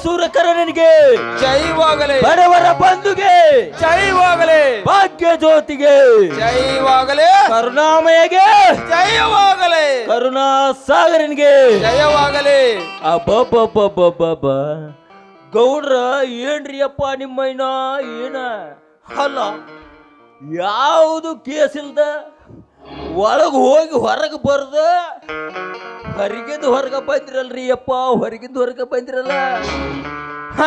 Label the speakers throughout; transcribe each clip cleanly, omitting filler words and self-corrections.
Speaker 1: ಸೂರಕರನಿಗೆ
Speaker 2: ಜೈವಾಗಲೇ,
Speaker 1: ಬಡವರ ಬಂಧುಗೆ
Speaker 2: ಜೈವಾಗಲೇ,
Speaker 1: ಭಾಗ್ಯ ಜ್ಯೋತಿಗೆ
Speaker 2: ಜೈವಾಗಲೇ,
Speaker 1: ಕರುಣಾಮಯಗೆ
Speaker 2: ಜಯವಾಗಲೇ,
Speaker 1: ಕರುಣಾ ಸಾಗರನಿಗೆ
Speaker 2: ಜಯವಾಗಲೇ.
Speaker 1: ಅಬ್ಬಬ್ಬಬ್ಬಬ್ಬಬ್ಬ ಗೌಡ್ರ ಏನ್ರಿಯಪ್ಪ ನಿಮ್ಮಯ್ಯನ ಏನ ಅಲ್ಲ ಯಾವುದು ಕೇಸ್ ಇಲ್ದ ಒಳಗೆ ಹೋಗಿ ಹೊರಗೆ ಬರ್ದ ಹೊರಗಿಂದ ಹೊರಗೆ ಬಂದಿರಲ್ರಿ ಅಪ್ಪ, ಹೊರಗಿಂದ ಹೊರಗೆ ಬಂದಿರಲ್ಲ. ಹ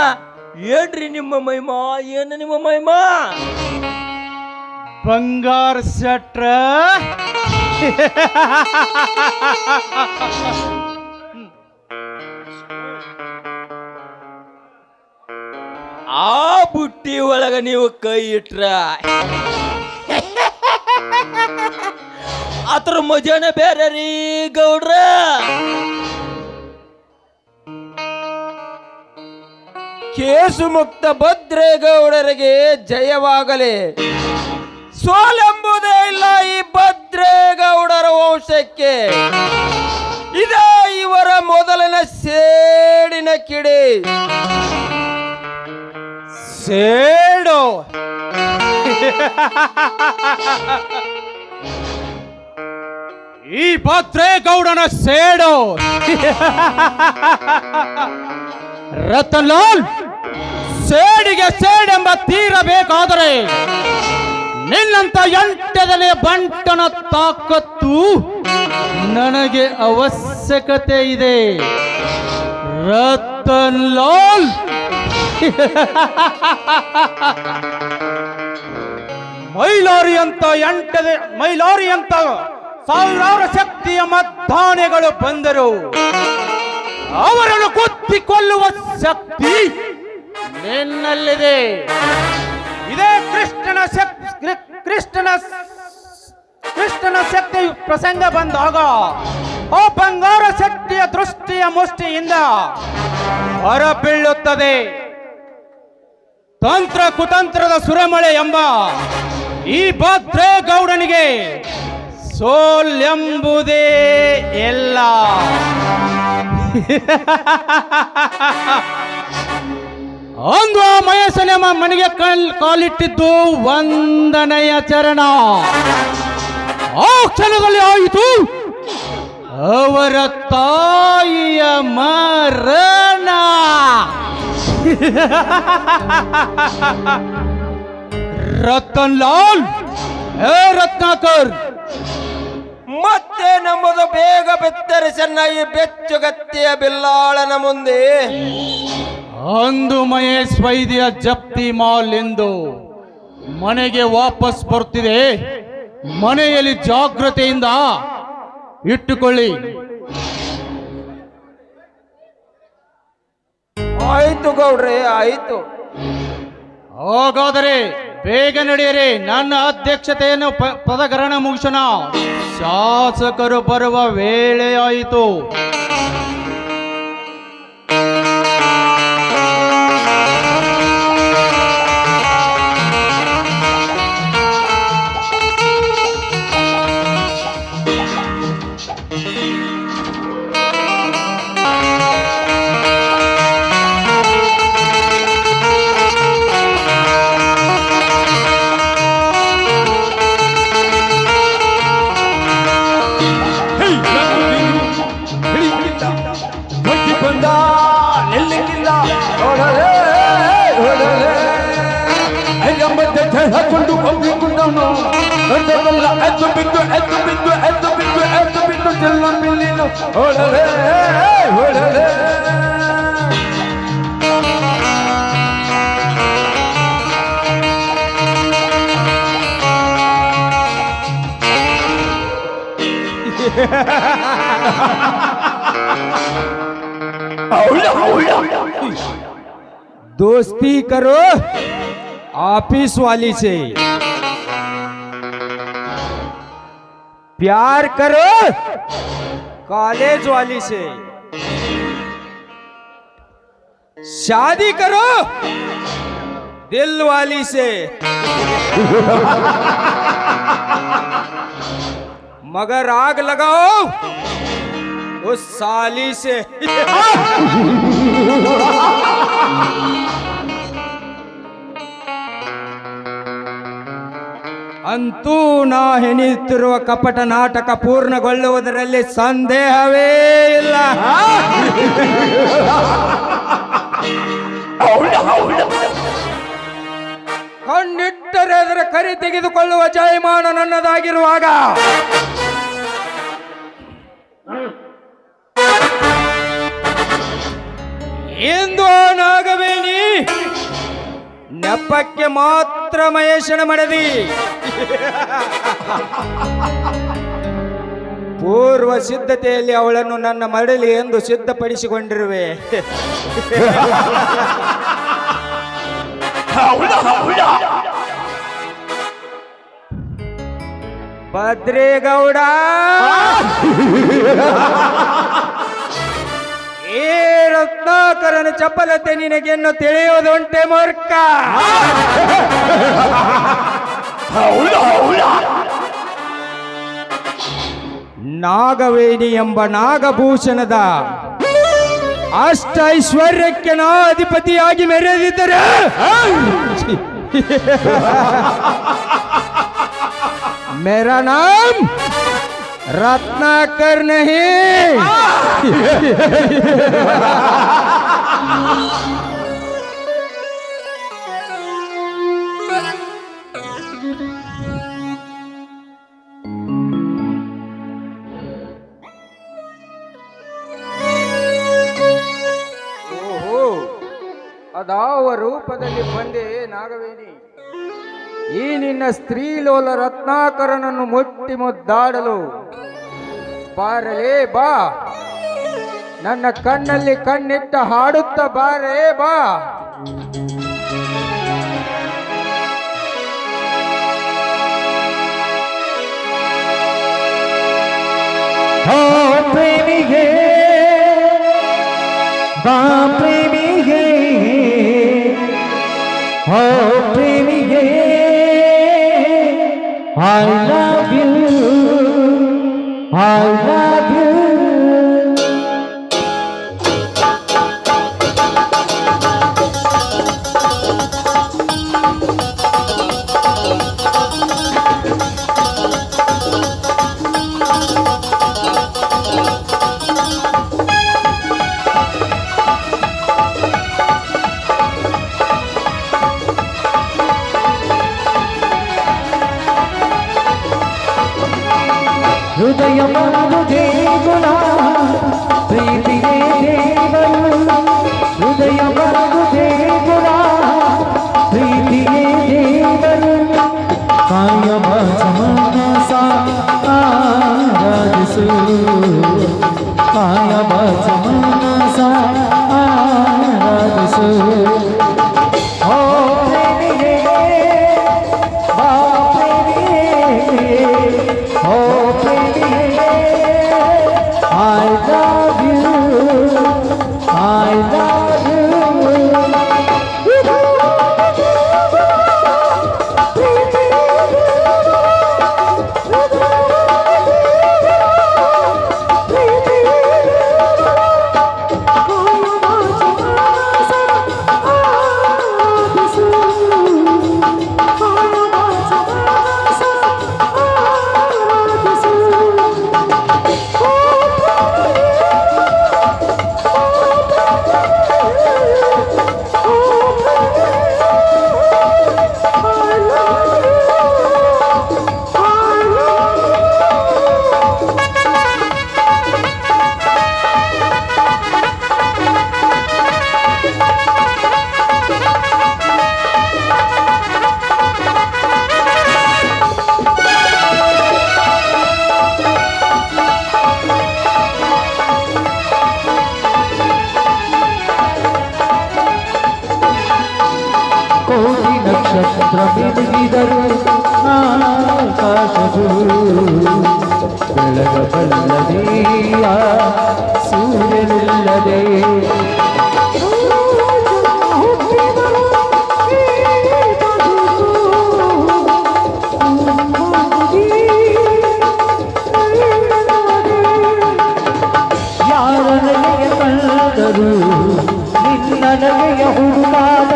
Speaker 1: ಏನ್ರಿ ನಿಮ್ಮ ಮಹಿಮಾ, ಏನು ನಿಮ್ಮ ಮಹಿಮಾ?
Speaker 3: ಬಂಗಾರ ಶೆಟ್ರ
Speaker 1: ಆ ಬುಟ್ಟಿ ಒಳಗ ನೀವು ಕೈ ಇಟ್ರ ಅದ್ರ ಮಜಾನ ಬೇರೆ ರೀ ಗೌಡ್ರ.
Speaker 2: ಕೇಸು ಮುಕ್ತ ಭದ್ರೇಗೌಡರಿಗೆ ಜಯವಾಗಲಿ. ಸೋಲೆಂಬುದೇ ಇಲ್ಲ ಈ ಭದ್ರೇಗೌಡರ ವಂಶಕ್ಕೆ. ಇದೇ ಇವರ ಮೊದಲಿನ ಸೇಡಿನ ಕಿಡಿ.
Speaker 3: ಸೇಡು ಈ ಭದ್ರೇಗೌಡನ ಸೇಡು. ರತನ್ಲಾಲ್, ಸೇಡಿಗೆ ಸೇಡೆಂಬ ತೀರಬೇಕಾದರೆ ನಿನ್ನಂತ ಎಂಟದನೇ ಬಂಟನ ತಾಕತ್ತು ನನಗೆ ಅವಶ್ಯಕತೆ ಇದೆ ರತನ್ಲಾಲ್. ಮೈಲಾರಿ ಅಂತ ಸಾವಿರಾರು ಶಕ್ತಿಯ ಮದ್ದಾನೆಗಳು ಬಂದರು, ಅವರನ್ನು ಕೊತ್ತಿಕೊಳ್ಳುವ ಶಕ್ತಿ ನಿನ್ನಲ್ಲಿದೆ. ಇದೇ ಕೃಷ್ಣನ ಶಕ್ತಿ ಪ್ರಸಂಗ ಬಂದಾಗ ಆ ಬಂಗಾರ ಶಕ್ತಿಯ ದೃಷ್ಟಿಯ ಮುಷ್ಟಿಯಿಂದ ಹೊರಬೀಳುತ್ತದೆ. ತಂತ್ರ ಕುತಂತ್ರದ ಸುರಮಳೆ ಎಂಬ ಈ ಭದ್ರೇಗೌಡನಿಗೆ ಸೋಲೆಂಬುದೇ ಇಲ್ಲ. ಅಂದು ಆ ಮಹೇಶನ ಮನೆಗೆ ಕಾಲಿಟ್ಟಿದ್ದು ವಂದನೆಯ ಚರಣ. ಆ ಕ್ಷಣದಲ್ಲಿ ಆಯಿತು ಅವರ ತಾಯಿಯ ಮರಣ. ರತನ್ಲಾಲ್, ರತ್ನಾಕರ್,
Speaker 2: ಮತ್ತೆ ನಮ್ಮದು ಬೇಗ ಬೆತ್ತರಿಸನ್ನ ಈ ಬೆಚ್ಚುಗತ್ತಿಯ ಬಿಲ್ಲಾಳನ ಮುಂದೆ.
Speaker 3: ಅಂದು ಮಹೇಶ್ ವೈದ್ಯ ಜಪ್ತಿ ಮಾಲ್ ಎಂದು ಮನೆಗೆ ವಾಪಸ್ ಬರುತ್ತಿದೆ. ಮನೆಯಲ್ಲಿ ಜಾಗ್ರತೆಯಿಂದ ಇಟ್ಟುಕೊಳ್ಳಿ.
Speaker 2: ಆಯ್ತು ಗೌಡ್ರೆ, ಆಯ್ತು.
Speaker 3: ಹಾಗಾದರೆ ಬೇಗ ನಡೆಯಿರಿ. ನನ್ನ ಅಧ್ಯಕ್ಷತೆಯನ್ನು ಪದಗ್ರಹಣ ಮುಗಿಸೋಣ. ಶಾಸಕರು ಬರುವ ವೇಳೆ ಆಯಿತು.
Speaker 2: ಹಾಕೊಂಡು ಹೋಗಿಕೊಂಡವನು ಎದ್ದು ಬಿದ್ದು ಎದ್ದು ಬಿದ್ದು ಎದ್ದು ಬಿದ್ದು ಎದ್ದು ಬಿದ್ದು ಚೆಲ್ಲ ಮಿಲ್ಲಿನು ಹೊಡಲೆ ಹೊಡಲೆ.
Speaker 4: दोस्ती करो ऑफिस वाली से, प्यार करो कॉलेज वाली से शादी करो दिल वाली से मगर आग लगाओ उस साली से ಅಂತೂ ನಾ ಹೆಣಿಯುತ್ತಿರುವ ಕಪಟ ನಾಟಕ ಪೂರ್ಣಗೊಳ್ಳುವುದರಲ್ಲಿ ಸಂದೇಹವೇ ಇಲ್ಲ. ಕಣ್ಣಿಟ್ಟರೆ ಅದರ ಕರಿ ತೆಗೆದುಕೊಳ್ಳುವ ಜಯಮಾನ ನನ್ನದಾಗಿರುವಾಗ ಎಂದು ಆ ನಾಗವೇಣಿ ನೆಪಕ್ಕೆ ಮಾತ್ರ ಮಹೇಶನ ಮಡದಿ ಪೂರ್ವ ಸಿದ್ಧತೆಯಲ್ಲಿ ಅವಳನ್ನು ನನ್ನ ಮಡಲಿ ಎಂದು ಸಿದ್ಧಪಡಿಸಿಕೊಂಡಿರುವೆ. ಭದ್ರೇಗೌಡ, ಏ ರತ್ನಾಕರನ ಚಪಲತೆ ನಿನಗೆನ್ನು ತಿಳಿಯುವುದುಂಟೆ ಮೂರ್ಖ. ನಾಗವೇಣಿ ಎಂಬ ನಾಗಭೂಷಣದ ಅಷ್ಟೈಶ್ವರ್ಯಕ್ಕೆ ನಾ ಅಧಿಪತಿಯಾಗಿ ಮೆರೆದಿದ್ದರೆ मेरा नाम रत्नाकर नहीं. ಓಹೋ, ಅದಾವ ರೂಪದಲ್ಲಿ ಬಂದೆ ನಾಗವೇಣಿ. ಈ ನಿನ್ನ ಸ್ತ್ರೀಲೋಲ ರತ್ನಾಕರನನ್ನು ಮುಟ್ಟಿ ಮುದ್ದಾಡಲು ಬಾರಲೇ ಬಾ, ನನ್ನ ಕಣ್ಣಲ್ಲಿ ಕಣ್ಣಿಟ್ಟ ಹಾಡುತ್ತ ಬಾರೇ ಬಾ.
Speaker 2: ಪ್ರೇಮಿಗೆ ಬಾ ಪ್ರೇಮಿಗೆ, ಓ ಪ್ರೇಮಿಗೆ I love you, I love you. ಹೃದಯ ಬಂದು ದೇಗುಲ ಪ್ರೀತಿಗೆ ದೇವರು, ಹೃದಯ ಬಂದು ದೇಗುಲ ಪ್ರೀತಿಗೆ ದೇವರು, ಕಾಯಮ ಸಮನಸ ಆರಾಧಿಸು, ಕಾಯಮ ಸಮನಸ ಆರಾಧಿಸು. ಓ ಪ್ರೇಮಿಗೆ ಬಾ ಪ್ರೇಮಿಗೆ, ಓ I love you, I love you. ಯಾರನೆಗೆ ಕಂಡರು ನಿನ್ನನೆಯ ಹುಡುಕಾದ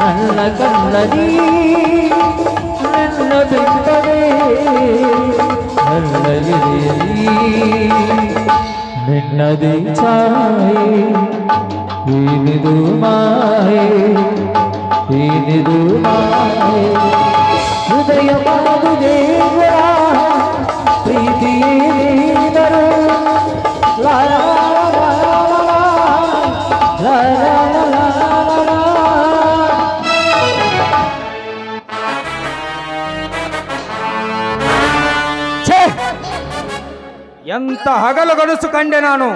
Speaker 2: ನನ್ನ ಕಣ್ಣನಿ ನನ್ನ ಬಿಟ್ಟರೆ ನನ್ನ ಎದೆಯಲ್ಲಿ ನಿನ್ನದೇ ಛಾಯೆ ಏನಿದು ಮಾಯೆ ಏನಿದು ಮಾಯೆ ಹೃದಯ ಮಾಡು ದೇವರ ಪ್ರೀತಿಯೇ ನೀನರು ಲಾ ಲಾ ಲಾ ಲಾ ಲಾ ಲಾ ಲಾ.
Speaker 4: ಛೇ! ಎಂತ ಹಗಲು ಗನಸು ಕಂಡೆ ನಾನು.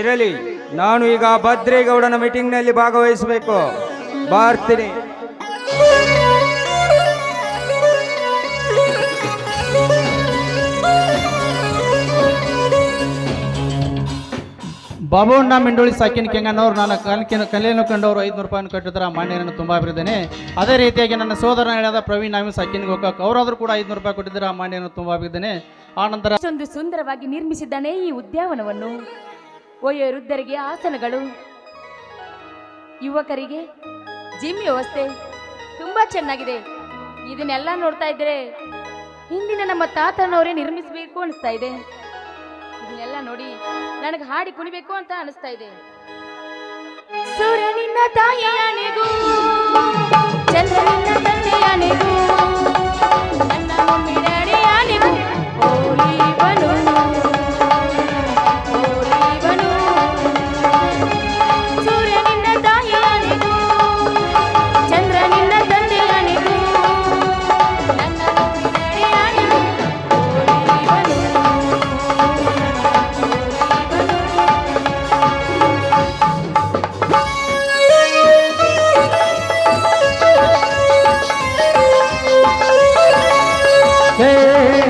Speaker 4: ಇರಲಿ, ನಾನು ಈಗ ಭದ್ರೇಗೌಡನ ಮೀಟಿಂಗ್ನಲ್ಲಿ ಭಾಗವಹಿಸಬೇಕು. ಬರ್ತೀನಿ.
Speaker 3: ಬಾಬುಣ್ಣ ಮಿಂಡೋಳಿ ಸಾಕಿನ ಕೆಂಗನವ್ರು ನನ್ನ ಕಲೆಯನ್ನು ಕಂಡವರು 500 ರೂಪಾಯಿಯನ್ನು ಕಟ್ಟಿದ್ರೆ ಮಾನ್ಯರನ್ನು ತುಂಬ ಅಭಿವೃದ್ಧಿನೇ. ಅದೇ ರೀತಿಯಾಗಿ ನನ್ನ ಸೋದರನ ಹೇಳಿದ ಪ್ರವೀಣ್ ನಾಮಿ ಸಾಕಿನ ಹೋಗಕ್ಕೆ ಅವರಾದರೂ ಕೂಡ 500 ರೂಪಾಯಿ ಕೊಟ್ಟಿದ್ದಾರೆ, ಆ ಮಾನ್ಯರನ್ನು ತುಂಬ ಅಭಿವೃದ್ಧಿನೇ. ಆ ನಂತರ
Speaker 5: ಅಷ್ಟೊಂದು ಸುಂದರವಾಗಿ ನಿರ್ಮಿಸಿದ್ದಾನೆ ಈ ಉದ್ಯಾನವನವನ್ನು. ವಯೋವೃದ್ಧರಿಗೆ ಆಸನಗಳು, ಯುವಕರಿಗೆ ಜಿಮ್ ವ್ಯವಸ್ಥೆ ತುಂಬಾ ಚೆನ್ನಾಗಿದೆ. ಇದನ್ನೆಲ್ಲ ನೋಡ್ತಾ ಇದ್ರೆ ಹಿಂದಿನ ನಮ್ಮ ತಾತನವರೇ ನಿರ್ಮಿಸಬೇಕು ಅನಿಸ್ತಾ ಇದೆ. ಇದನ್ನೆಲ್ಲ ನೋಡಿ ನನಗೆ ಹಾಡಿ ಕುಣಿಬೇಕು ಅಂತ ಅನಿಸ್ತಾ ಇದೆ. ಸೂರ್ಯ ನಿನ್ನ ತಾಯಿಯಾನೆಗೂ, ಚಂದ್ರ ನಿನ್ನ ತಂದೆಯಾನೆಗೂ, ನನ್ನ ಮಮ್ಮಿ ಡ್ಯಾಡಿಯಾನೆಗೂ ಹೋಲಿವನು, ಹೋಲಿವನು. ಸೂರ್ಯ ನಿನ್ನ ತಾಯಿಯಾನೆಗೂ, ಚಂದ್ರ ನಿನ್ನ ತಂದೆಯಾನೆಗೂ, ನನ್ನ ಮಮ್ಮಿ ಡ್ಯಾಡಿಯಾನೆಗೂ ಹೋಲಿವನು.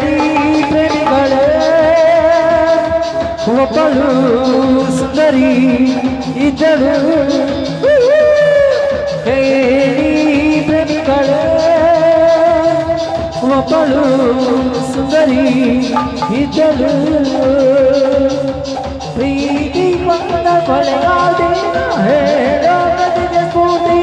Speaker 2: ಪ್ರೇಮಿಗಳೇ ಒಬ್ಬಳು ಸುಂದರಿ ಇದ್ದಳು. ಪ್ರೇಮಿಗಳೇ ಒಬ್ಬಳು ಸುಂದರಿ ಇದ್ದಳು. ಪ್ರೀತಿ ಕೊಂದ ಕೊಲೆಗಾದೆ ಹೇಳೋದಿದೆ ಕೂಡಿ.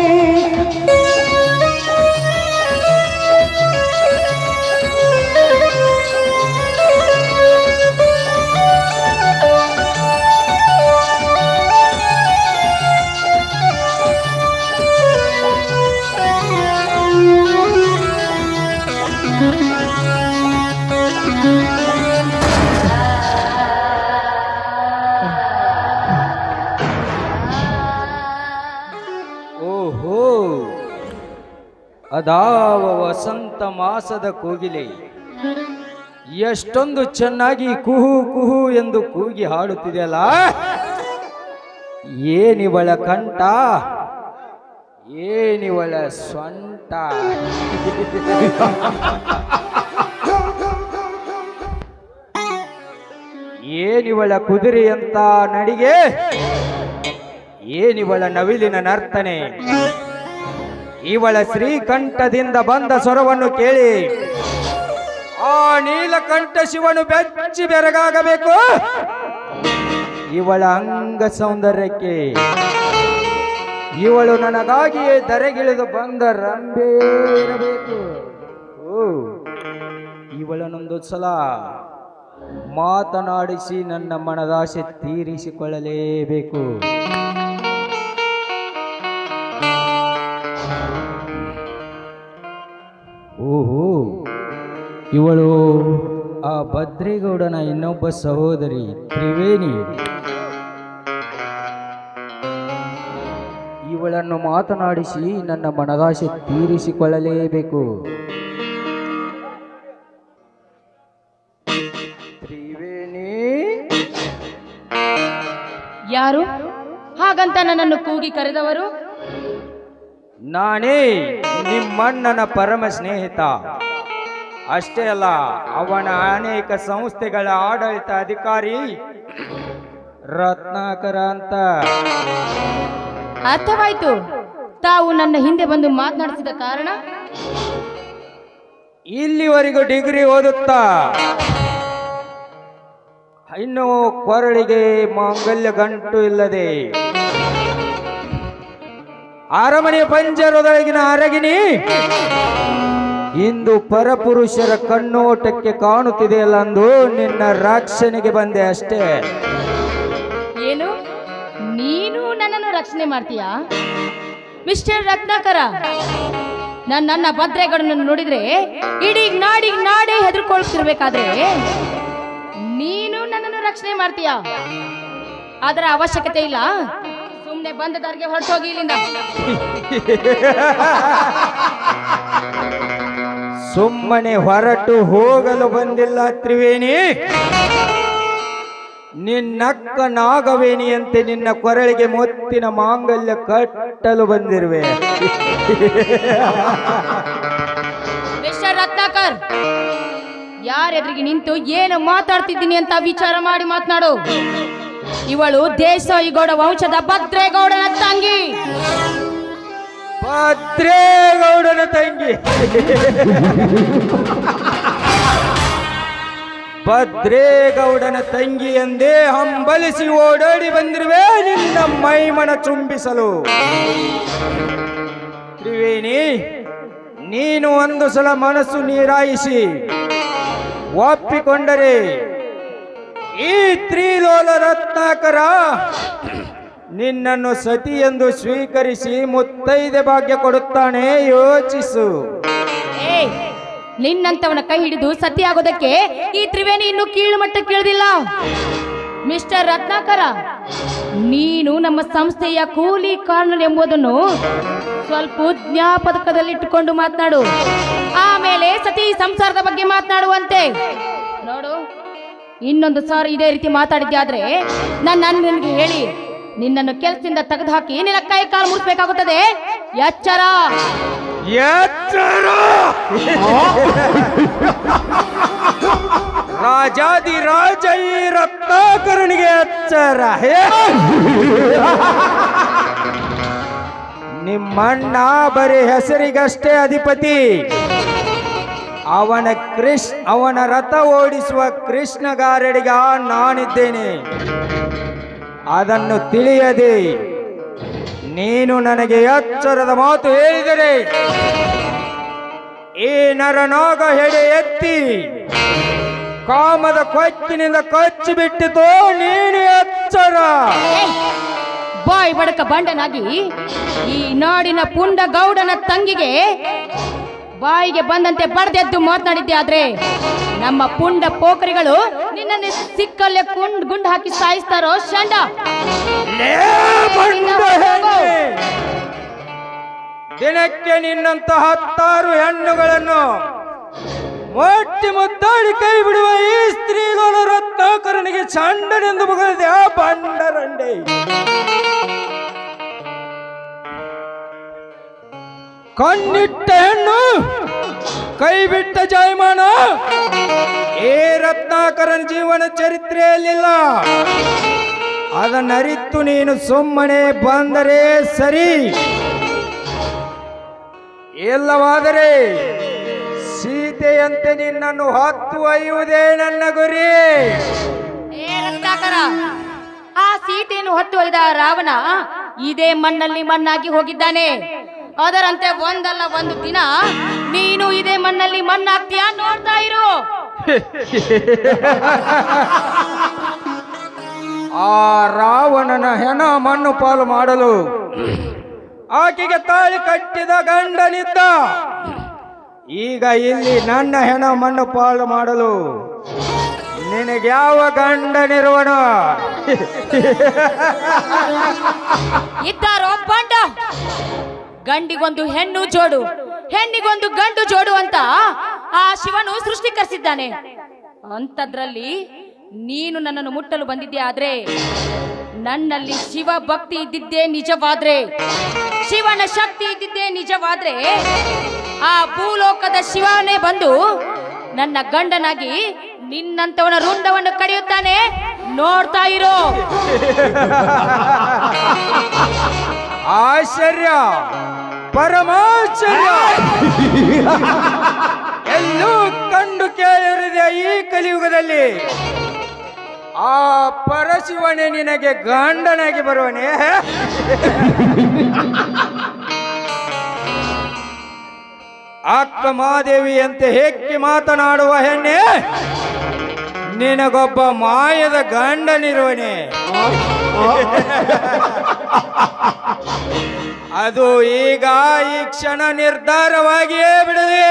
Speaker 4: ಓಹೋ, ಅದಾವ ವಸಂತ ಮಾಸದ ಕೋಗಿಲೆ ಎಷ್ಟೊಂದು ಚೆನ್ನಾಗಿ ಕುಹು ಕುಹು ಎಂದು ಕೂಗಿ ಹಾಡುತ್ತಿದೆಯಲ್ಲ. ಏನಿವಳ ಕಂಠ, ಏನಿವಳ ಸ್ವಂಟ. ಏನಿವಳ ಕುದುರೆಯಂತ ನಡಿಗೆ, ಏನಿವಳ ನವಿಲಿನ ನರ್ತನೆ. ಇವಳ ಶ್ರೀಕಂಠದಿಂದ ಬಂದ ಸ್ವರವನ್ನು ಕೇಳಿ ಆ ನೀಲಕಂಠ ಶಿವನು ಬೆಚ್ಚಿ ಬೆರಗಾಗಬೇಕು. ಇವಳ ಅಂಗ ಸೌಂದರ್ಯಕ್ಕೆ ಇವಳು ನನಗಾಗಿಯೇ ಧರೆಗಿಳಿದು ಬಂದ ರಂಬೆ ಇರಬೇಕು. ಓ, ಇವಳನ್ನೊಂದು ಸಲ ಮಾತನಾಡಿಸಿ ನನ್ನ ಮನದಾಸೆ ತೀರಿಸಿಕೊಳ್ಳಲೇಬೇಕು. ಓಹೋ, ಇವಳು ಆ ಭದ್ರೇಗೌಡನ ಇನ್ನೊಬ್ಬ ಸಹೋದರಿ ತ್ರಿವೇಣಿ. ಇವಳನ್ನು ಮಾತನಾಡಿಸಿ ನನ್ನ ಮನದಾಸೆ ತೀರಿಸಿಕೊಳ್ಳಲೇಬೇಕು. ತ್ರಿವೇಣಿ,
Speaker 5: ಯಾರು ಹಾಗಂತ ನನ್ನನ್ನು ಕೂಗಿ ಕರೆದವರು?
Speaker 4: ನಾನೇ ನಿಮ್ಮಣ್ಣನ ಪರಮ ಸ್ನೇಹಿತ ಅಷ್ಟೇ ಅಲ್ಲ, ಅವನ ಅನೇಕ ಸಂಸ್ಥೆಗಳ ಆಡಳಿತ ಅಧಿಕಾರಿ ರತ್ನಾಕರ ಅಂತ.
Speaker 5: ಅರ್ಥವಾಯ್ತು. ತಾವು ನನ್ನ ಹಿಂದೆ ಬಂದು ಮಾತನಾಡಿಸಿದ ಕಾರಣ?
Speaker 4: ಇಲ್ಲಿವರೆಗೂ ಡಿಗ್ರಿ ಓದುತ್ತಾ ಇನ್ನು ಕೊರಳಿಗೆ ಮಾಂಗಲ್ಯ ಗಂಟು ಇಲ್ಲದೆ ಅರಮನೆಯ ಪಂಜರದೊಳಗಿನ ಅರಗಿನಿ ಇಂದು ಪರಪುರುಷರ ಕಣ್ಣೋಟಕ್ಕೆ ಕಾಣುತ್ತಿದೆಯಲ್ಲ ಅಂದು ನಿನ್ನ ರಕ್ಷಣೆಗೆ ಬಂದೆ ಅಷ್ಟೇ.
Speaker 5: ಏನು, ನೀನು ನನ್ನನ್ನು ರಕ್ಷಣೆ ಮಾಡ್ತೀಯಾ? ಮಿಸ್ಟರ್ ರತ್ನಾಕರ, ನನ್ನ ಭದ್ರೇಗೌಡನನ್ನು ನೋಡಿದ್ರೆ ಇಡೀ ನಾಡೇ ಹೆದರ್ಕೊಳ್ತಿರ್ಬೇಕಾದ್ರೆ ನೀನು ನನ್ನನ್ನು ರಕ್ಷಣೆ ಮಾಡ್ತೀಯಾ? ಅದರ ಅವಶ್ಯಕತೆ ಇಲ್ಲ. ಸುಮ್ಮನೆ ಬಂದ ದಾರಿಗೆ ಹೊರಟೋಗಿ ಇಲ್ಲಿಂದ.
Speaker 4: ಸುಮ್ಮನೆ ಹೊರಟು ಹೋಗಲು ಬಂದಿಲ್ಲ ತ್ರಿವೇಣಿ. ನಿನ್ನಕ್ಕ ನಾಗವೇಣಿಯಂತೆ ನಿನ್ನ ಕೊರಳಿಗೆ ಮುತ್ತಿನ ಮಾಂಗಲ್ಯ ಕಟ್ಟಲು ಬಂದಿರುವೆ.
Speaker 5: ಮಿಸ್ಟರ್ ರತ್ನಾಕರ್, ಯಾರೆದ್ರಿಗೆ ನಿಂತು ಏನು ಮಾತಾಡ್ತಿದ್ದೀನಿ ಅಂತ ವಿಚಾರ ಮಾಡಿ ಮಾತನಾಡು. ಇವಳು ದೇಸಾಯಿಗೌಡ ವಂಶದ ಭದ್ರೇಗೌಡನ ತಂಗಿ.
Speaker 4: ಭದ್ರೇಗೌಡನ ತಂಗಿ? ಭದ್ರೇಗೌಡನ ತಂಗಿ ಎಂದೇ ಹಂಬಲಿಸಿ ಓಡೋಡಿ ಬಂದಿರುವೆ ನಿನ್ನ ಮೈಮನ ಚುಂಬಿಸಲು. ತ್ರಿವೇಣಿ, ನೀನು ಒಂದು ಸಲ ಮನಸ್ಸು ನೀರಾಯಿಸಿ ಒಪ್ಪಿಕೊಂಡರೆ ಈ ತ್ರಿಲೋಲ ರತ್ನಾಕರ ನಿನ್ನನ್ನು ಸತಿ ಎಂದು ಸ್ವೀಕರಿಸಿ ಮುತ್ತೈದೆ ಭಾಗ್ಯ ಕೊಡುತ್ತಾನೆ. ಯೋಚಿಸು.
Speaker 5: ನಿನ್ನಂತವನ ಕೈ ಹಿಡಿದು ಸತಿ ಆಗೋದಕ್ಕೆ ಈ ತ್ರಿವೇಣಿ ಇನ್ನು ಕೀಳು ಮಟ್ಟಕ್ಕೆ ಇಳಿದಿಲ್ಲ. ಮಿಸ್ಟರ್ ರತ್ನಾಕರ, ನೀನು ನಮ್ಮ ಸಂಸ್ಥೆಯ ಕೂಲಿ ಕಾರಣ ಎಂಬುದನ್ನು ಸ್ವಲ್ಪ ಜ್ಞಾಪಕದಲ್ಲಿಟ್ಟುಕೊಂಡು ಮಾತನಾಡು. ಆಮೇಲೆ ಸತಿ ಸಂಸಾರದ ಬಗ್ಗೆ ಮಾತನಾಡುವಂತೆ. ನೋಡು, ಇನ್ನೊಂದು ಸಾರಿ ಇದೇ ರೀತಿ ಮಾತಾಡಿದ್ಯಾದ್ರೆ ನಾನು ನಿನಗೆ ಹೇಳಿ ನಿನ್ನನ್ನು ಕೆಲಸದಿಂದ ತೆಗೆದುಹಾಕಿ ನಿನ್ನ ಕೈ ಕಾಲು ಮುರಿಸಬೇಕಾಗುತ್ತದೆ. ಎಚ್ಚರ,
Speaker 4: ಎಚ್ಚರ! ರಾಜಾದಿ ರಾಜ ಈ ರತ್ನಾಕರನಿಗೆ ಎಚ್ಚರ. ನಿಮ್ಮಣ್ಣ ಬರೀ ಹೆಸರಿಗಷ್ಟೇ ಅಧಿಪತಿ. ಅವನ ರಥ ಓಡಿಸುವ ಕೃಷ್ಣಗಾರಡಿಗ ನಾನಿದ್ದೇನೆ. ಅದನ್ನು ತಿಳಿಯದೆ ನೀನು ನನಗೆ ಎಚ್ಚರದ ಮಾತು ಹೇಳಿದರೆ ಈ ನರನಾಗ ಹೆಡೆ ಎತ್ತಿ ಕಾಮದ ಕೊಚ್ಚಿನಿಂದ ಕೊಚ್ಚಿ ಬಿಟ್ಟಿತು. ನೀನು ಎಚ್ಚರ.
Speaker 5: ಬಾಯ್ ಬಡಕ ಬಂಡನಾಗಿ ಈ ನಾಡಿನ ಪುಂಡ ಗೌಡನ ತಂಗಿಗೆ ಬಾಯಿಗೆ ಬಂದಂತೆ ಬಡದೆದ್ದು ಮಾತನಾಡಿದ್ದೆ ಆದ್ರೆ ನಮ್ಮ ಪುಂಡ ಪೋಖರಿಗಳು ನಿನ್ನನ್ನು ಸಿಕ್ಕಲ್ಲೇ ಗುಂಡು ಹಾಕಿ ಸಾಯಿಸ್ತಾರೋ ಶಂಡ.
Speaker 4: ದಿನಕ್ಕೆ ನಿನ್ನಂತ 10 ಹೆಣ್ಣುಗಳನ್ನು ಮೊಟ್ಟಿ ಮುದ್ದಾಡಿ ಕೈ ಬಿಡುವ ಈ ಸ್ತ್ರೀಲೋಲ ರತ್ನಾಕರನಿಗೆ ಚಂಡನೆಂದು ಮುಗಿದಿದೆ ಆ ಬಂಡರಂಡೆ. ಕಣ್ಣಿಟ್ಟ ಹೆಣ್ಣು ಕೈ ಬಿಟ್ಟ ಜಾಯಮಾನ ಏ ರತ್ನಾಕರನ ಜೀವನ ಚರಿತ್ರೆಯಲ್ಲಿಲ್ಲ. ಅದನ್ನರಿತು ನೀನು ಸುಮ್ಮನೆ ಬಂದರೆ ಸರಿ, ಇಲ್ಲವಾದರೆ ಸೀತೆಯಂತೆ ನಿನ್ನನ್ನು ಹೊತ್ತು ಒಯ್ಯುವುದೇ ನನ್ನ ಗುರಿ.
Speaker 5: ರತ್ನಾಕರ, ಆ ಸೀತೆಯನ್ನು ಹೊತ್ತು ಒಯ್ದ ರಾವಣ ಇದೇ ಮಣ್ಣಲ್ಲಿ ಮಣ್ಣಾಗಿ ಹೋಗಿದ್ದಾನೆ. ಅದರಂತೆ ಒಂದಲ್ಲ ಒಂದು ದಿನ ನೀನು ಇದೇ ಮಣ್ಣಲ್ಲಿ ಮಣ್ಣಾಗ್ತೀಯಾ? ನೋಡ್ತಾ ಇರು.
Speaker 4: ಆ ರಾವಣನ ಹೆಣ ಮಣ್ಣು ಪಾಲು ಮಾಡಲು ಆಕೆಗೆ ತಾಳಿ ಕಟ್ಟಿದ ಗಂಡನಿದ್ದ. ಈಗ ಇಲ್ಲಿ ನನ್ನ ಹೆಣ ಮಣ್ಣು ಪಾಲು ಮಾಡಲು ನಿನಗ್ಯಾವ ಗಂಡನಿರುವನು?
Speaker 5: ಇದ್ದಾರೋ ಬಂಡ. ಗಂಡಿಗೊಂದು ಹೆಣ್ಣು ಜೋಡು, ಹೆಣ್ಣಿಗೊಂದು ಗಂಡು ಜೋಡು ಅಂತ ಆ ಶಿವನು ಸೃಷ್ಟಿಕರಿಸಿದ್ದಾನೆ. ಅಂಥದ್ರಲ್ಲಿ ನೀನು ನನ್ನನ್ನು ಮುಟ್ಟಲು ಬಂದಿದ್ದೆ ಆದ್ರೆ, ನನ್ನಲ್ಲಿ ಶಿವ ಭಕ್ತಿ ಇದ್ದಿದ್ದೇ ನಿಜವಾದ್ರೆ, ಶಿವನ ಶಕ್ತಿ ಇದ್ದಿದ್ದೇ ನಿಜವಾದ್ರೆ ಆ ಭೂಲೋಕದ ಶಿವನೇ ಬಂದು ನನ್ನ ಗಂಡನಾಗಿ ನಿನ್ನಂತವನ ರುಂಡವನ್ನು ಕಡಿಯುತ್ತಾನೆ, ನೋಡ್ತಾ ಇರೋ.
Speaker 4: ಆಶ್ಚರ್ಯ, ಪರಮಾಶ್ಚರ್ಯ, ಎಲ್ಲೂ ಕಂಡು ಕೇಳಿರದೆ ಈ ಕಲಿಯುಗದಲ್ಲಿ ಆ ಪರಶಿವನೇ ನಿನಗೆ ಗಂಡನಾಗಿ ಬರುವನೇ. ಅಕ್ಕ ಮಾದೇವಿಯಂತೆ ಹೇಗೆ ಮಾತನಾಡುವ ಹೆಣ್ಣೆ, ನಿನಗೊಬ್ಬ ಮಾಯದ ಗಂಡನಿರುವನೆ. ಅದು ಈಗ ಈ ಕ್ಷಣ ನಿರ್ಧಾರವಾಗಿಯೇ ಬಿಡಲಿ.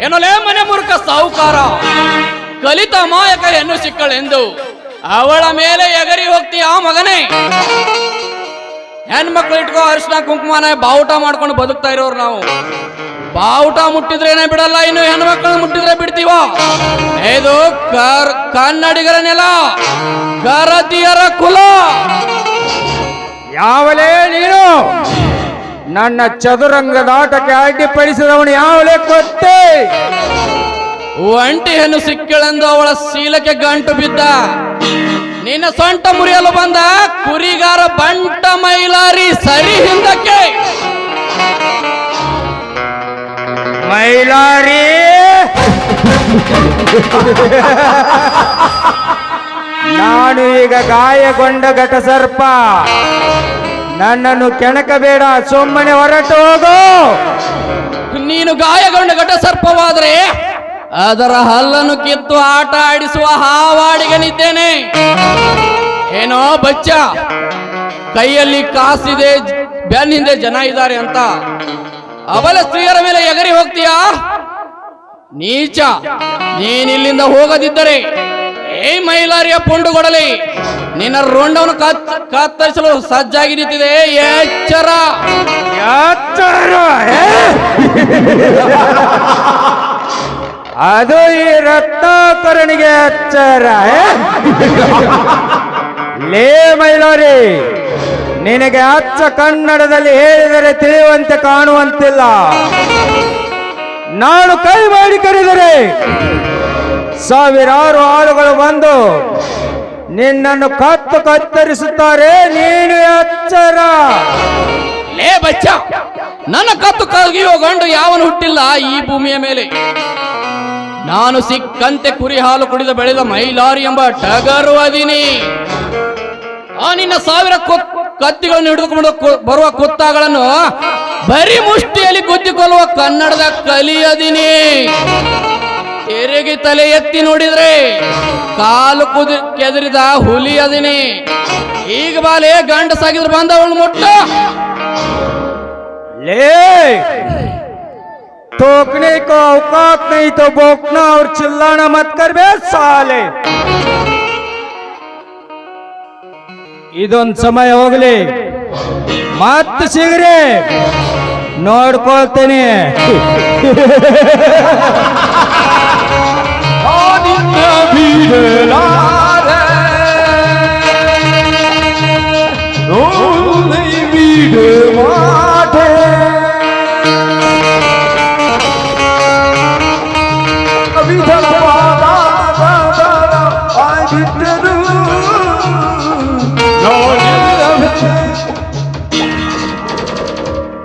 Speaker 1: ಏನೊಲೆ ಮನೆ ಮೂರ್ಖ ಸಾಹುಕಾರ, ಕಲಿತ ಮಾಯಕ ಹೆಣ್ಣು ಸಿಕ್ಕಳೆಂದು ಅವಳ ಮೇಲೆ ಎಗರಿ ಹೋಗ್ತೀಯ ಮಗನೇ. ಹೆಣ್ಮಕ್ಳು ಇಟ್ಕೋ ಅರಿಶಿನ ಕುಂಕುಮನ ಬಾವುಟ ಮಾಡ್ಕೊಂಡು ಬದುಕ್ತಾ ಇರೋರು ನಾವು. ಬಾವುಟ ಮುಟ್ಟಿದ್ರೇನೆ ಬಿಡಲ್ಲ, ಇನ್ನು ಹೆಣ್ಮಕ್ಳು ಮುಟ್ಟಿದ್ರೆ ಬಿಡ್ತೀವ? ಇದು ಕನ್ನಡಿಗರ ನೆಲ, ಗರತಿಯರ ಕುಲ.
Speaker 4: ಯಾವಲೇ ನೀನು ನನ್ನ ಚದುರಂಗದಾಟಕ್ಕೆ ಅಡ್ಡಿಪಡಿಸಿದವನು? ಯಾವಲೇ ಕೊಟ್ಟೆ?
Speaker 1: ಒಂಟಿ ಹೆಣ್ಣು ಸಿಕ್ಕಳೆಂದು ಅವಳ ಶೀಲಕ್ಕೆ ಗಂಟು ಬಿದ್ದ ನಿನ್ನ ಸೊಂಟ ಮುರಿಯಲು ಬಂದ ಕುರಿಗಾರ ಬಂಟ ಮೈಲಾರಿ ಸರಿ ಹಿಂದಕ್ಕೆ.
Speaker 4: ಮೈಲಾರಿ, ನಾನು ಈಗ ಗಾಯಗೊಂಡ ಘಟಸರ್ಪ, ನನ್ನನ್ನು ಕೆಣಕಬೇಡ, ಸುಮ್ಮನೆ ಹೊರಟು ಹೋಗು.
Speaker 1: ನೀನು ಗಾಯಗೊಂಡ ಘಟ ಸರ್ಪವಾದರೆ ಅದರ ಹಲ್ಲನ್ನು ಕಿತ್ತು ಆಟ ಆಡಿಸುವ ಹಾವಾಡಿಗನಿದ್ದೇನೆ. ಏನೋ ಬಚ್ಚ, ಕೈಯಲ್ಲಿ ಕಾಸಿದೆ, ಬೆನ್ನ ಹಿಂದೆ ಜನ ಇದ್ದಾರೆ ಅಂತ ಅವಲ ಸ್ತ್ರೀಯರ ಮೇಲೆ ಎಗರಿ ಹೋಗ್ತೀಯಾ? ನೀಚ, ನೀನಿಲ್ಲಿಂದ ಹೋಗದಿದ್ದರೆ ಏ ಮೈಲಾರಿಯ ಪುಂಡುಗೊಡಲಿ, ನಿನ್ನ ರುಂಡವನ್ನು ಕತ್ತರಿಸಲು ಸಜ್ಜಾಗಿ ನಿಂತಿದೆ. ಎಚ್ಚರ,
Speaker 4: ಎಚ್ಚರ. ಅದು ಈ ರತ್ನಾಕರನಿಗೆ ಎಚ್ಚರ. ಲೇ ಮೈಲಾರಿ, ನಿನಗೆ ಅಚ್ಚ ಕನ್ನಡದಲ್ಲಿ ಹೇಳಿದರೆ ತಿಳಿಯುವಂತೆ ಕಾಣುವಂತಿಲ್ಲ. ನಾನು ಕೈ ಮಾಡಿ ಕರೆದರೆ ಸಾವಿರಾರು ಆಳುಗಳು ಬಂದು ನಿನ್ನನ್ನು ಕತ್ತರಿಸುತ್ತಾರೆ. ನೀನು ಎಚ್ಚರ.
Speaker 1: ಲೇ ಬಚ್ಚ, ನನ್ನ ಕತ್ತು ಕಗಿಯೋ ಗಂಡು ಯಾವನು ಹುಟ್ಟಿಲ್ಲ ಈ ಭೂಮಿಯ ಮೇಲೆ. ನಾನು ಸಿಕ್ಕಂತೆ ಕುರಿ ಹಾಲು ಕುಡಿದು ಬೆಳೆದ ಮೈಲಾರಿ ಎಂಬ ಟಗರು ಅದೀನಿ. ಆ ನಿನ್ನ ಸಾವಿರ ಕತ್ತಿಗಳನ್ನು ಹಿಡಿದುಕೊಂಡು ಬರುವ ಕುತ್ತಾಗಳನ್ನು ಬರೀ ಮುಷ್ಟಿಯಲ್ಲಿ ಗುದ್ದಿಕೊಳ್ಳುವ ಕನ್ನಡದ ಕಲಿಯದಿನಿ. ತೆರೆಗೆ ತಲೆ ಎತ್ತಿ ನೋಡಿದ್ರೆ ಕಾಲು ಕೆದರಿದ ಹುಲಿ ಅದಿನಿ. ಈಗ ಬಾಲೆ ಗಂಡಸಾಗಿದ್ರು ಬಂದವಳು ಮುಟ್ಟ.
Speaker 4: ले ठोकने को औकात नहीं तो भौंकना और चिल्लाना मत कर बे साले. ಇದೊಂದು ಸಮಯ ಹೋಗಲಿ, ಮತ್ತೆ ಸಿಗ್ರೆ ನೋಡ್ಕೊಳ್ತೇನೆ.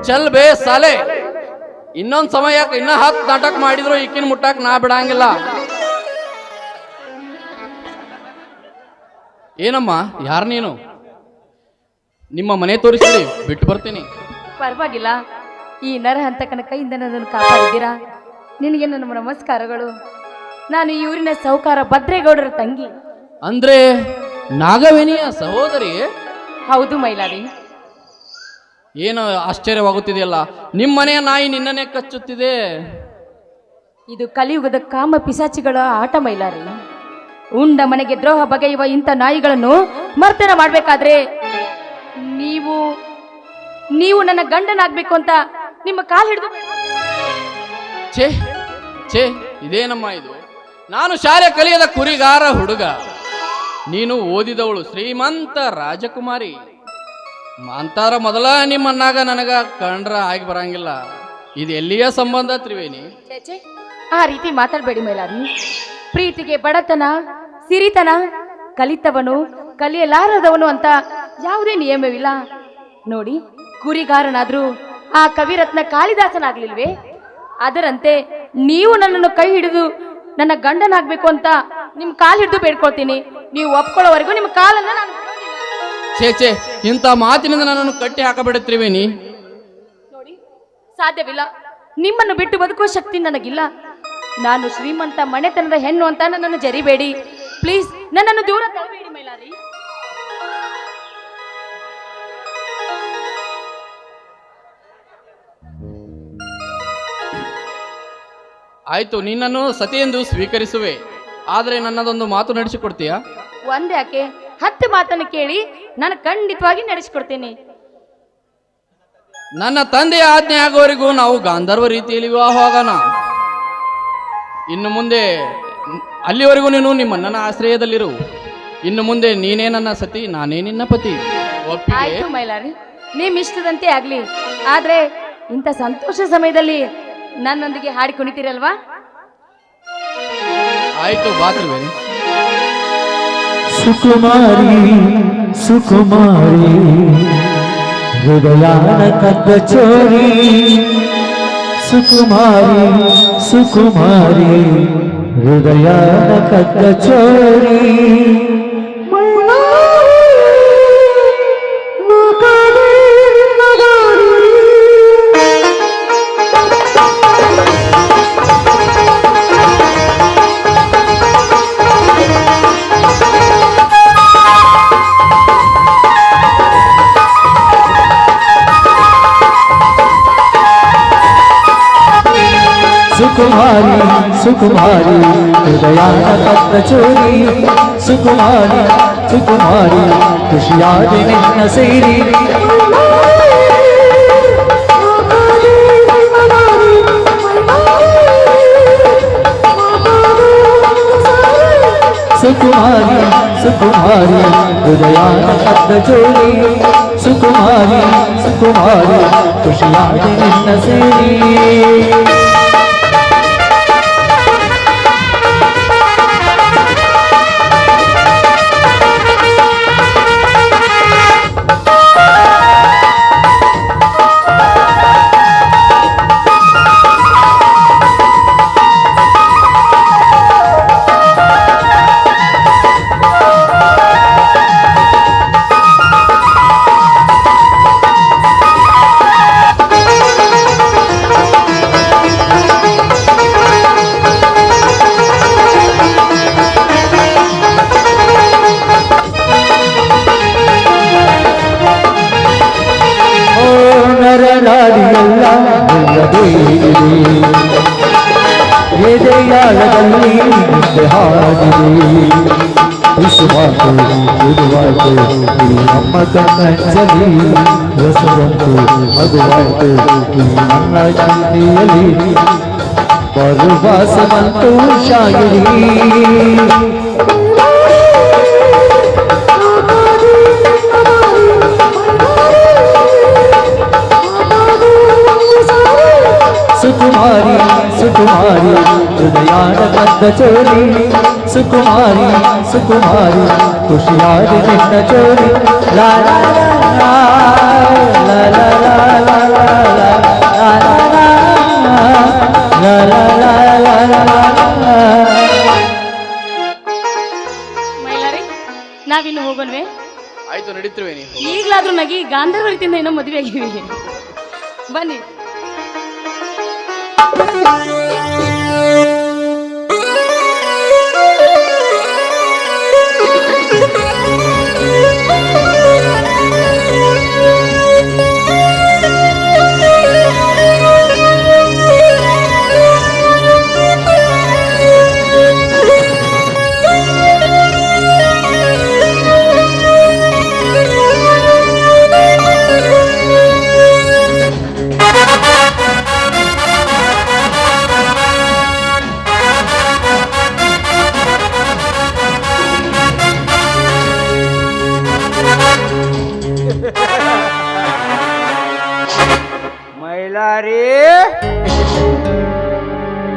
Speaker 1: ಚಲ್ ಬೇ ಸಾಲೆ, ಇನ್ನೊಂದ್ ಸಮಯ ಇನ್ನ 10 ನಾಟಕ ಮಾಡಿದ್ರು ಈಕಿನ ಮುಟ್ಟಾಕ್ ನಾ ಬಿಡಂಗಿಲ್ಲ. ಏನಮ್ಮ, ಯಾರು ನೀನು? ನಿಮ್ಮ ಮನೆ ತೋರಿಸಿಡಿ, ಬಿಟ್ಟು ಬರ್ತೀನಿ.
Speaker 5: ಪರವಾಗಿಲ್ಲ, ಈ ನರಹಂತಕನ ಕೈಯಿಂದ ನನ್ನನ್ನು ಕಾಪಾಡಿದ್ದೀರಾ, ನಿನಗೆ ನನ್ನ ನಮಸ್ಕಾರಗಳು. ನಾನು ಈ ಊರಿನ ಸಾಹುಕಾರ ಭದ್ರೇಗೌಡರ ತಂಗಿ.
Speaker 1: ಅಂದ್ರೆ ನಾಗವೇಣಿಯ ಸಹೋದರಿ?
Speaker 5: ಹೌದು ಮೈಲಾರಿ.
Speaker 1: ಏನು ಆಶ್ಚರ್ಯವಾಗುತ್ತಿದೆಯಲ್ಲ, ನಿಮ್ಮ ಮನೆಯ ನಾಯಿ ನಿನ್ನನ್ನೇ ಕಚ್ಚುತ್ತಿದೆ.
Speaker 5: ಇದು ಕಲಿಯುಗದ ಕಾಮ ಪಿಸಾಚಿಗಳ ಆಟ ಮೈಲಾರಿ. ಉಂಡ ಮನೆಗೆ ದ್ರೋಹ ಬಗೆಯುವ ಇಂಥ ನಾಯಿಗಳನ್ನು ಮರ್ತನ ಮಾಡಬೇಕಾದ್ರೆ ನೀವು ನನ್ನ ಗಂಡನಾಗ್ಬೇಕು ಅಂತ ನಿಮ್ಮ ಕಾಲು ಹಿಡಿದು.
Speaker 1: ಛೇ ಛೇ, ಇದೇನಮ್ಮ ಇದು? ನಾನು ಶಾಲೆ ಕಲಿಯದ ಕುರಿಗಾರ ಹುಡುಗ, ನೀನು ಓದಿದವಳು ಶ್ರೀಮಂತ ರಾಜಕುಮಾರಿ ಅಂತಾರ. ಮೊದಲ ನಿಮ್ಮನ್ನಾಗ ನನಗ ಕಂಡ್ರ ಆಗಿ ಬರಂಗಿಲ್ಲ. ಇದು ಎಲ್ಲಿಯ ಸಂಬಂಧ ತ್ರಿವೇಣಿ?
Speaker 5: ಆ ರೀತಿ ಮಾತಾಡಬೇಡಿ ಮೈಲಾರಿ. ಪ್ರೀತಿಗೆ ಬಡತನ, ಸಿರಿತನ, ಕಲಿತವನು, ಕಲಿಯಲಾರದವನು ಅಂತ ಯಾವುದೇ ನಿಯಮವಿಲ್ಲ. ನೋಡಿ, ಕುರಿಗಾರನಾದ್ರೂ ಆ ಕವಿರತ್ನ ಕಾಳಿದಾಸನಾಗ್ಲಿಲ್ವೇ? ಅದರಂತೆ ನೀವು ನನ್ನನ್ನು ಕೈ ಹಿಡಿದು ನನ್ನ ಗಂಡನಾಗ್ಬೇಕು ಅಂತ ನಿಮ್ಮ ಕಾಲು ಹಿಡಿದು ಬೇಡ್ಕೊಳ್ತೀನಿ. ನೀವು ಒಪ್ಕೊಳ್ಳೋವರೆಗೂ ನಿಮ್ಮ ಕಾಲನ್ನ ನಾನು.
Speaker 1: ಛೇ ಛೇ, ಇಂಥ ಮಾತಿನಿಂದ ನನ್ನನ್ನು ಕಟ್ಟಿ ಹಾಕಬೇಡ ತ್ರಿವೇಣಿ.
Speaker 5: ನೋಡಿ, ಸಾಧ್ಯವಿಲ್ಲ. ನಿಮ್ಮನ್ನು ಬಿಟ್ಟು ಬದುಕುವ ಶಕ್ತಿ ನನಗಿಲ್ಲ. ನಾನು ಶ್ರೀಮಂತ ಮನೆತನದ ಹೆಣ್ಣು ಅಂತ ನನ್ನನ್ನು ಜರಿಬೇಡಿ. ಪ್ಲೀಸ್, ನನ್ನನ್ನು ದೂರ ತಳ್ಳಬೇಡಿ ಮೈಲಾರಿ.
Speaker 1: ಆಯ್ತು, ನಿನ್ನನ್ನು ಸತಿ ಎಂದು ಸ್ವೀಕರಿಸುವೆ. ಆದರೆ ನನ್ನದೊಂದು ಮಾತು ನಡೆಸಿಕೊಡ್ತೀಯಾ?
Speaker 5: ಒಂದ್ಯಾಕೆ, 10 ಮಾತನ್ನು ಕೇಳಿ ನಾನು ಖಂಡಿತವಾಗಿ ನಡೆಸಿಕೊಡ್ತೇನೆ.
Speaker 1: ನನ್ನ ತಂದೆಯ ಆಜ್ಞೆ ಆಗುವವರೆಗೂ ನಾವು ಗಾಂಧರ್ವ ರೀತಿಯಲ್ಲಿ ವಿವಾಹವಾಗೋಣ. ಇನ್ನು ಮುಂದೆ ಅಲ್ಲಿವರೆಗೂ ನೀನು ನಿಮ್ಮಣ್ಣನ ಆಶ್ರಯದಲ್ಲಿರು. ಇನ್ನು ಮುಂದೆ ನೀನೇ ನನ್ನ ಸತಿ, ನಾನೇ ನಿನ್ನ ಪತಿ. ಒಪ್ಪಿಗೆ?
Speaker 5: ಆಯ್ತು ಮೈಲಾರಿ, ನಿಮ್ ಇಷ್ಟದಂತೆ ಆಗ್ಲಿ. ಆದ್ರೆ ಇಂಥ ಸಂತೋಷ ಸಮಯದಲ್ಲಿ ನನ್ನೊಂದಿಗೆ ಹಾಡಿ ಕುಣಿತೀರಲ್ವಾ?
Speaker 1: ಆಯ್ತು, ಬಾತ್ರುವೇನೆ.
Speaker 2: ಸುಕುಮಾರಿ ಸುಕುಮಾರಿ ಹೃದಯಾನ ಕದ್ದ ಚೋರಿ, ಸುಕುಮಾರಿ ಸುಕುಮಾರಿ ಹೃದಯಾನ ಕದ್ದ ಚೋರಿ. ಸುಕುಮಾರಿ ಸುಕುಮಾರಿ ಹೃದಯಾನ ಕದ್ದ ಚೋರಿ, ಸುಕುಮಾರಿ ಸುಕುಮಾರಿ ಖುಷಿಯಾದ ನಿನ್ನ ಸೇರಿ. ಸುಕುಮಾರಿ ಸುಕುಮಾರಿ ಹೃದಯಾನ ಕದ್ದ ಚೋರಿ, ಸುಕುಮಾರಿ ಸುಕುಮಾರಿ ಖುಷಿಯಾದ ನಿನ್ನ ಸೇರಿ. ನರನಾಡಿಯಲ್ಲ ಇಲ್ಲದೇ ಇದೆ, ಎದೆಯಾಳದಲ್ಲಿ ನಿದ್ದೆ ಹಾಡಿದೆ. ಬಿಸುವಾತು ಬಿಡುವಾತು ಈ ನಮ್ಮ ಕಣ್ಣಂಚಲಿ, ಹೊಸದಂತು ಮಗುವಾತು ಈ ನನ್ನ ಶಾಂತಿಯಲ್ಲಿ. ಬರುವ ಸಮಂತು ಶಾಯಿರಿ ಸುಕುಮಾರಿ ಸುಕುಮಾರಿ ಹೃದಯಾನ ಕದ್ದ ಚೋರಿ, ಸುಕುಮಾರಿ ಸುಕುಮಾರಿ ಖುಷಿಯಾದ ನಿನ್ನ ಚೋರಿ. ಲಾ ಲಾ ಲಾ ಲಾ ಲಾ ಲಾ ಲಾ ಲಾ ಲಾ ಲಾ.
Speaker 5: ಮೈಲಾರಿ, ನಾವಿನ್ನು ಹೋಗೋಲ್ವೇ?
Speaker 1: ಆಯ್ತು, ನಡೀತಿರುವೆ. ನೀವು
Speaker 5: ಈಗ್ಲಾದ್ರೂ ನಗಿ ಏನೋ ಮದುವೆ ಆಗಿವಿ. ಬನ್ನಿ.
Speaker 4: ಮೈಲಾರಿ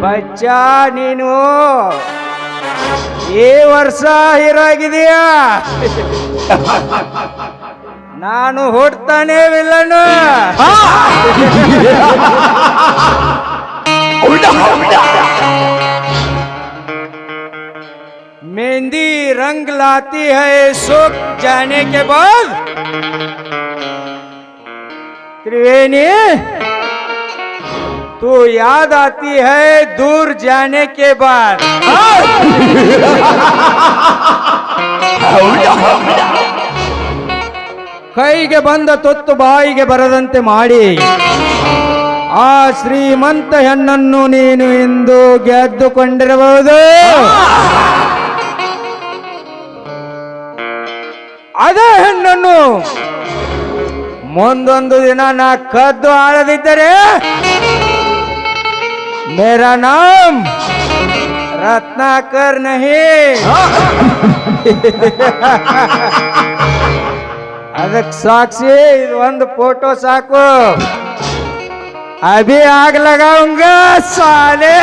Speaker 4: ಬಚ್ಚ, ನೀನು ಈ ವರ್ಷ ಹೀರೋ ಆಗಿದೀಯಾ. ನಾನು ಹುಡ್ತಾನೆ ವಿಲ್ಲನು. मेहंदी रंग लाती है सुख जाने के बाद. त्रिवेणी तू याद आती है दूर जाने के बाद. ಕೈಗೆ ಬಂದ ತುತ್ತು ಬಾಯಿಗೆ ಬರದಂತೆ ಮಾಡಿ ಆ ಶ್ರೀಮಂತ ಹೆಣ್ಣನ್ನು ನೀನು ಇಂದು ಗೆದ್ದುಕೊಂಡಿರಬಹುದು. ಅದೇ ಹೆಣ್ಣನ್ನು ಮುಂದೊಂದು ದಿನ ನಾ ಕದ್ದು ಆಳದಿದ್ದರೆ ಮೇರಾ ನಾಮ್ ರತ್ನಾಕರ್ ನಹಿ. ಅದಕ್ಕೆ ಸಾಕ್ಷಿ ಇದು ಒಂದು ಫೋಟೋ ಸಾಕು. ಅಭಿ ಆಗ ಲಗಾऊंಗ ಸಾಲೆ.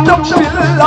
Speaker 2: ತಪ್ಪಿಲ್ಲ